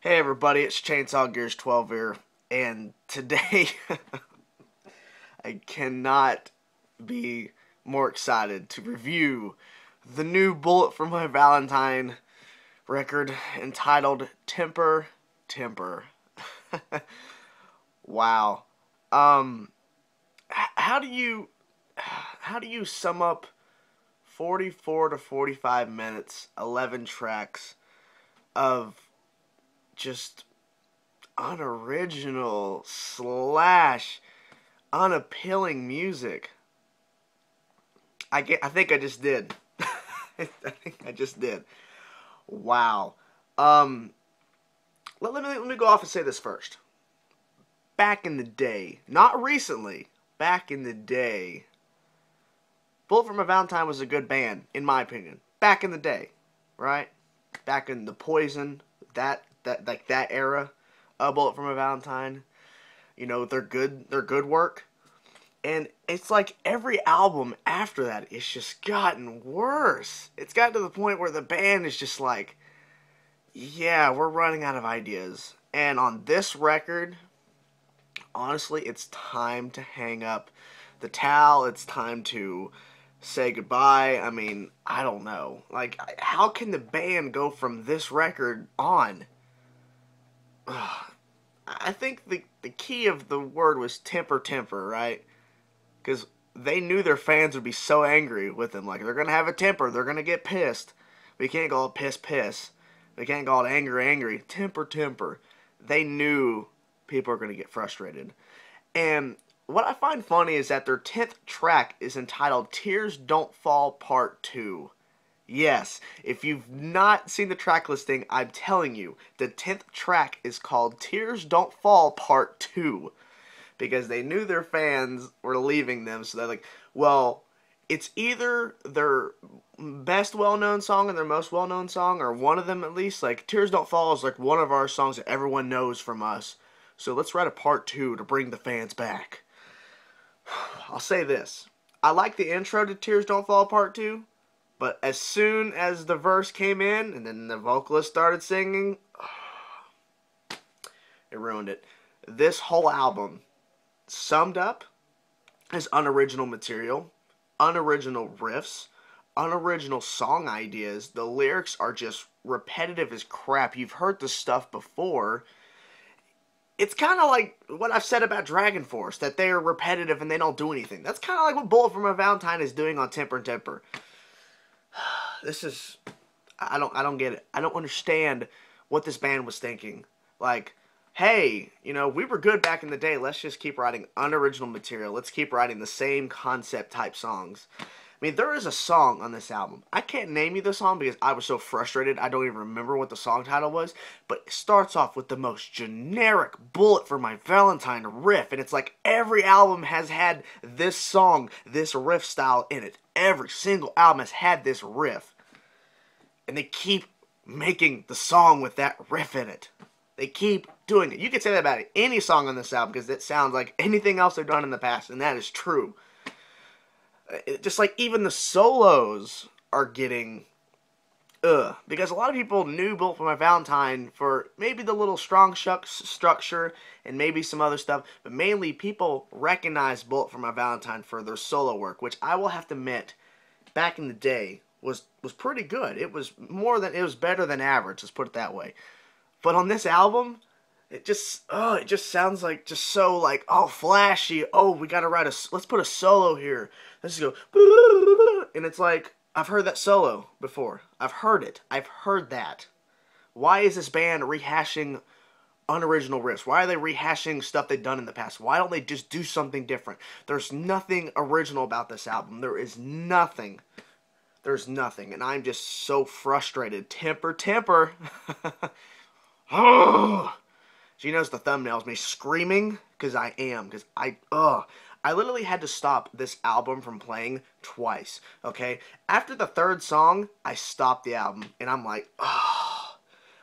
Hey everybody, it's Chainsaw Gears 12 here, and today I cannot be more excited to review the new Bullet for My Valentine record entitled Temper. Wow. How do you sum up 44 to 45 minutes, 11 tracks of just unoriginal / unappealing music? I think I just did. I think I just did. Wow. Let me go off and say this first. Back in the day, not recently, back in the day, Bullet for My Valentine was a good band, in my opinion. Back in the day, right? Back in the Poison, that era, Bullet for My Valentine. You know, they're good work. And it's like every album after that, it's just gotten worse. It's gotten to the point where the band is just like, yeah, we're running out of ideas. And on this record, honestly, it's time to hang up the towel. It's time to say goodbye. I mean, I don't know. Like, how can the band go from this record on? I think the key of the word was temper, right? Because they knew their fans would be so angry with them. Like, they're going to have a temper. They're going to get pissed. We can't call it piss. We can't call it angry. Temper. They knew people are going to get frustrated. And what I find funny is that their 10th track is entitled Tears Don't Fall Part 2. Yes, if you've not seen the track listing, I'm telling you, the 10th track is called Tears Don't Fall Part 2. Because they knew their fans were leaving them, so they're like, well, it's either their best well-known song and their most well-known song, or one of them at least. Like, Tears Don't Fall is like one of our songs that everyone knows from us. So let's write a part 2 to bring the fans back. I'll say this. I like the intro to Tears Don't Fall Part 2, but as soon as the verse came in and then the vocalist started singing, it ruined it. This whole album, summed up, as unoriginal material, unoriginal riffs, unoriginal song ideas. The lyrics are just repetitive as crap. You've heard this stuff before. It's kind of like what I've said about Dragon Force, that they are repetitive and they don't do anything. That's kind of like what Bullet for My Valentine is doing on Temper. This is, I don't get it. I don't understand what this band was thinking. Like, hey, you know, we were good back in the day. Let's just keep writing unoriginal material. Let's keep writing the same concept type songs. I mean, there is a song on this album. I can't name you the song because I was so frustrated. I don't even remember what the song title was. But it starts off with the most generic Bullet for My Valentine riff. And it's like every album has had this song, this riff style in it. Every single album has had this riff. And they keep making the song with that riff in it. They keep doing it. You could say that about any song on this album because it sounds like anything else they've done in the past, and that is true. Just like even the solos are getting because a lot of people knew Bullet for My Valentine for maybe the little strong shucks structure and maybe some other stuff, but mainly people recognize Bullet for My Valentine for their solo work, which I will have to admit, back in the day was pretty good. It was better than average, let's put it that way. But on this album, it just sounds like just so like, oh, flashy. Oh, we gotta let's put a solo here. Let's go, and it's like, I've heard that solo before. I've heard it. I've heard that. Why is this band rehashing unoriginal riffs? Why are they rehashing stuff they've done in the past? Why don't they just do something different? There's nothing original about this album. There is nothing. There's nothing, and I'm just so frustrated. Temper. Oh, she knows the thumbnail's me screaming because I am. Because I literally had to stop this album from playing twice. Okay, after the third song, I stopped the album, and I'm like,